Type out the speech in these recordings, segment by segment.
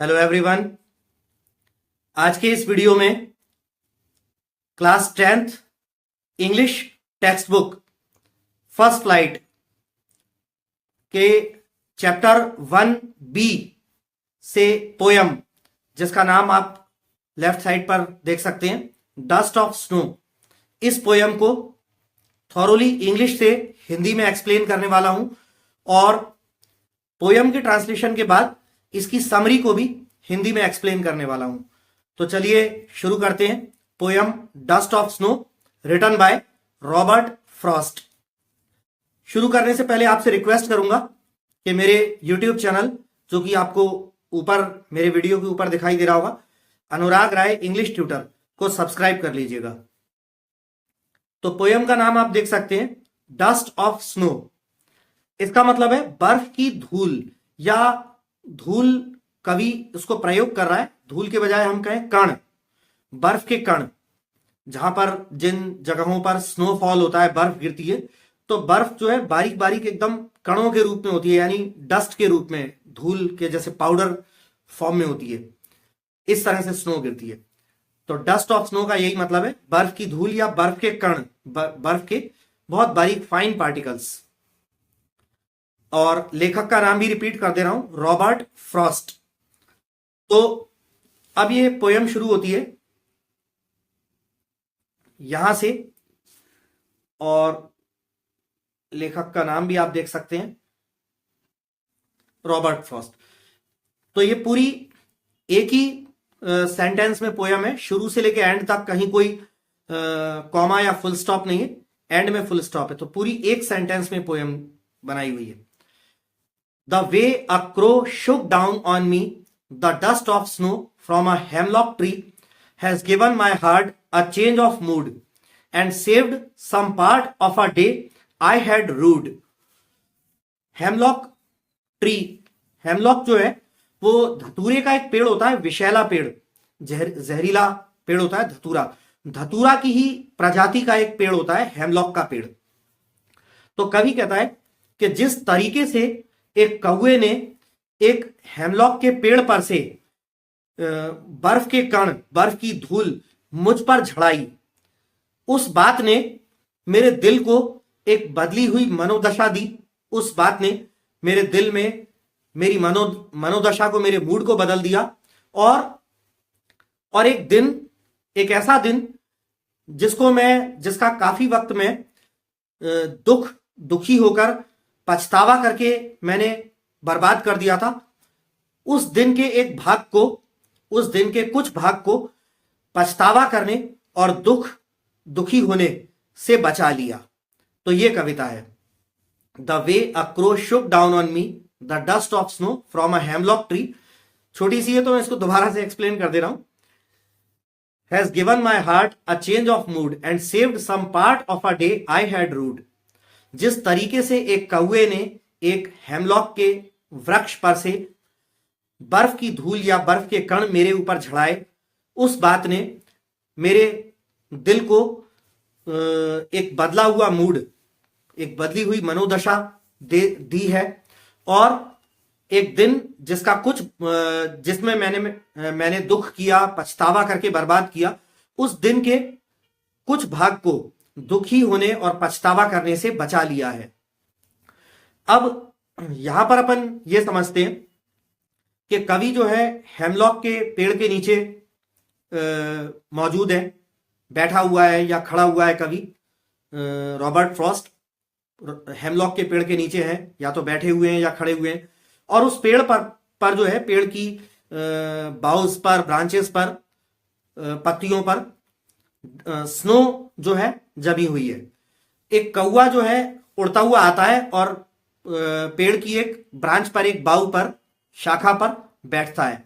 Hello everyone. आज के इस वीडियो में class 10th English text book first flight के चैप्टर 1B से पोयम, जिसका नाम आप लेफ्ट साइड पर देख सकते हैं, डस्ट ऑफ स्नो। इस पोयम को थॉरोली इंग्लिश से हिंदी में एक्सप्लेन करने वाला हूं और पोयम के ट्रांसलेशन के बाद इसकी समरी को भी हिंदी में एक्सप्लेन करने वाला हूं। तो चलिए शुरू करते हैं। Poem dust of snow written by Robert Frost. शुरू करने से पहले आपसे रिक्वेस्ट करूंगा कि मेरे YouTube चैनल, जो कि आपको ऊपर मेरे वीडियो के ऊपर दिखाई दे रहा होगा, अनुराग राय इंग्लिश ट्यूटर, को सब्सक्राइब कर लीजिएगा। तो पोयम का नाम आप देख सकते हैं, डस्ट ऑफ स्नो। इसका मतलब है बर्फ की धूल, या धूल कवि उसको प्रयोग कर रहा है, धूल के बजाय हम कहें कण, बर्फ के कण। जहां पर जिन जगहों पर स्नोफॉल होता है, बर्फ गिरती है, तो बर्फ जो है बारीक बारीक एकदम कणों के रूप में होती है, यानी डस्ट के रूप में, धूल के जैसे पाउडर फॉर्म में होती है। इस तरह से स्नो गिरती है। तो डस्ट ऑफ स्नो का यही मतलब है, बर्फ की धूल या बर्फ के कण, बर्फ के बहुत बारीक फाइन पार्टिकल्स। और लेखक का नाम भी रिपीट कर दे रहा हूं, रॉबर्ट फ्रॉस्ट। तो अब ये पोयम शुरू होती है यहां से, और लेखक का नाम भी आप देख सकते हैं, रॉबर्ट फ्रॉस्ट। तो ये पूरी एक ही सेंटेंस में पोयम है, शुरू से लेके एंड तक कहीं कोई कॉमा या फुल स्टॉप नहीं है, एंड में फुल स्टॉप है। तो पूरी एक सेंटेंस में पोयम बनाई हुई है। The way a crow shook down on me, the dust of snow from a hemlock tree has given my heart a change of mood and saved some part of a day I had rued. Hemlock tree, hemlock जो है वो धतूरे का एक पेड़ होता है, विषैला पेड़, जहरीला पेड़ होता है धतूरा। धतूरा की ही प्रजाति का एक पेड़ होता है हेमलॉक का पेड़। तो कवि कहता है कि जिस तरीके से एक कौवे ने एक हेमलॉक के पेड़ पर से बर्फ के कण, बर्फ की धूल मुझ पर झड़ाई, उस बात ने मेरे दिल को एक बदली हुई मनोदशा दी। उस बात ने मेरे दिल में मेरी मनोदशा को, मेरे मूड को बदल दिया। और एक दिन, एक ऐसा दिन जिसका काफी वक्त में दुखी होकर, पछतावा करके मैंने बर्बाद कर दिया था, उस दिन के एक भाग को, उस दिन के कुछ भाग को पछतावा करने और दुखी होने से बचा लिया। तो ये कविता है, the way a crow Shuk down on me the dust of snow from a hemlock tree. छोटी सी है तो मैं इसको दोबारा से एक्सप्लेन कर दे रहा हूं। Has given my heart a change of mood and saved some part of a day I had rued. जिस तरीके से एक कौवे ने एक हेमलॉक के वृक्ष पर से बर्फ की धूल या बर्फ के कण मेरे ऊपर झड़ाए, उस बात ने मेरे दिल को एक बदला हुआ मूड, एक बदली हुई मनोदशा दी है। और एक दिन जिसमें मैंने दुख किया, पछतावा करके बर्बाद किया, उस दिन के कुछ भाग को दुखी होने और पछतावा करने से बचा लिया है। अब यहां पर अपन ये समझते हैं कि कवि जो है हेमलॉक के पेड़ के नीचे मौजूद है, बैठा हुआ है या खड़ा हुआ है। कवि रॉबर्ट फ्रॉस्ट हेमलॉक के पेड़ के नीचे है, या तो बैठे हुए हैं या खड़े हुए हैं। और उस पेड़ पर जो है, पेड़ की बाउज पर, ब्रांचेस पर, पत्तियों पर स्नो जो है जमी हुई है। एक कौवा जो है उड़ता हुआ आता है और पेड़ की एक ब्रांच पर, एक बाउ पर, शाखा पर बैठता है।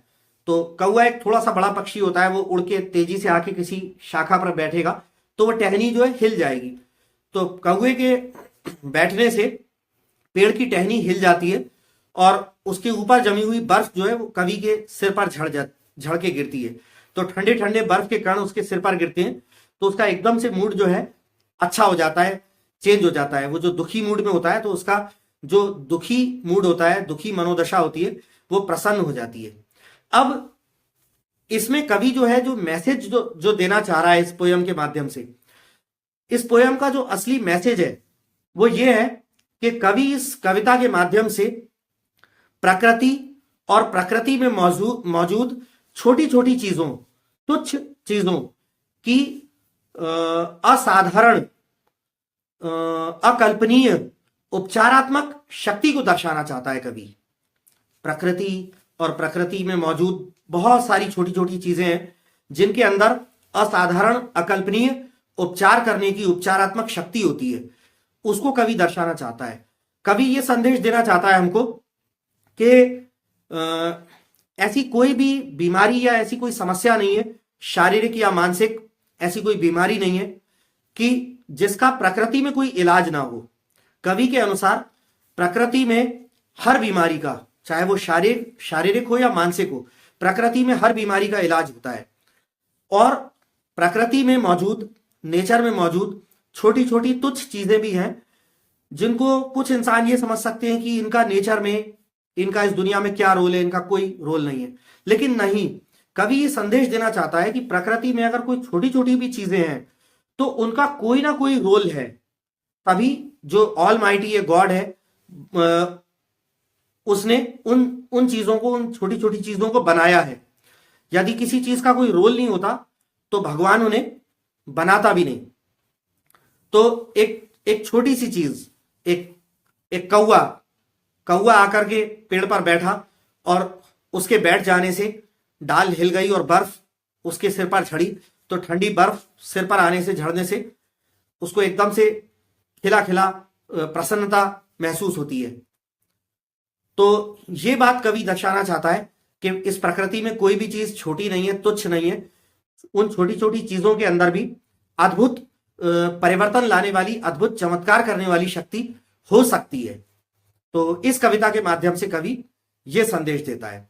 तो कौवा एक थोड़ा सा बड़ा पक्षी होता है, वो उड़ के तेजी से आके किसी शाखा पर बैठेगा तो वो टहनी जो है हिल जाएगी। तो कौवे के बैठने से पेड़ की टहनी हिल जाती है और उसके ऊपर जमी हुई बर्फ जो है वो कवि के सिर पर झड़ के गिरती है। तो ठंडे ठंडे बर्फ के कण उसके सिर पर गिरते हैं, तो उसका एकदम से मूड जो है अच्छा हो जाता है, चेंज हो जाता है। वो जो दुखी मूड में होता है, तो उसका जो दुखी मूड होता है, दुखी मनोदशा होती है, वो प्रसन्न हो जाती है। अब इसमें कवि जो है, जो मैसेज जो देना चाह रहा है इस पोयम के माध्यम से, इस पोयम का जो असली मैसेज है वो ये है कि कवि इस कविता के माध्यम से प्रकृति और प्रकृति में मौजूद छोटी छोटी चीजों, तुच्छ चीजों की असाधारण, अकल्पनीय उपचारात्मक शक्ति को दर्शाना चाहता है कवि। प्रकृति और प्रकृति में मौजूद बहुत सारी छोटी छोटी चीजें हैं जिनके अंदर असाधारण, अकल्पनीय उपचार करने की उपचारात्मक शक्ति होती है, उसको कवि दर्शाना चाहता है। कवि ये संदेश देना चाहता है हमको कि ऐसी कोई भी बीमारी या ऐसी कोई समस्या नहीं है, शारीरिक या मानसिक ऐसी कोई बीमारी नहीं है कि जिसका प्रकृति में कोई इलाज ना हो। कवि के अनुसार प्रकृति में हर बीमारी का, चाहे वो शारीरिक हो या मानसिक हो, प्रकृति में हर बीमारी का इलाज होता है। और प्रकृति में मौजूद, नेचर में मौजूद छोटी छोटी तुच्छ चीजें भी हैं जिनको कुछ इंसान ये समझ सकते हैं कि इनका नेचर में, इनका इस दुनिया में क्या रोल है, इनका कोई रोल नहीं है। लेकिन नहीं, कवि ये संदेश देना चाहता है कि प्रकृति में अगर कोई छोटी छोटी भी चीजें हैं तो उनका कोई ना कोई रोल है। तभी जो ऑल माइटी ये गॉड है, उसने उन चीजों को, उन छोटी छोटी चीजों को बनाया है। यदि किसी चीज का कोई रोल नहीं होता तो भगवान उन्हें बनाता भी नहीं। तो एक छोटी सी चीज, एक कौवा आकर के पेड़ पर बैठा और उसके बैठ जाने से डाल हिल गई और बर्फ उसके सिर पर झड़ी, तो ठंडी बर्फ सिर पर आने से, झड़ने से उसको एकदम से खिला खिला प्रसन्नता महसूस होती है। तो ये बात कवि दर्शाना चाहता है कि इस प्रकृति में कोई भी चीज छोटी नहीं है, तुच्छ नहीं है। उन छोटी छोटी चीजों के अंदर भी अद्भुत परिवर्तन लाने वाली, अद्भुत चमत्कार करने वाली शक्ति हो सकती है। तो इस कविता के माध्यम से कवि यह संदेश देता है।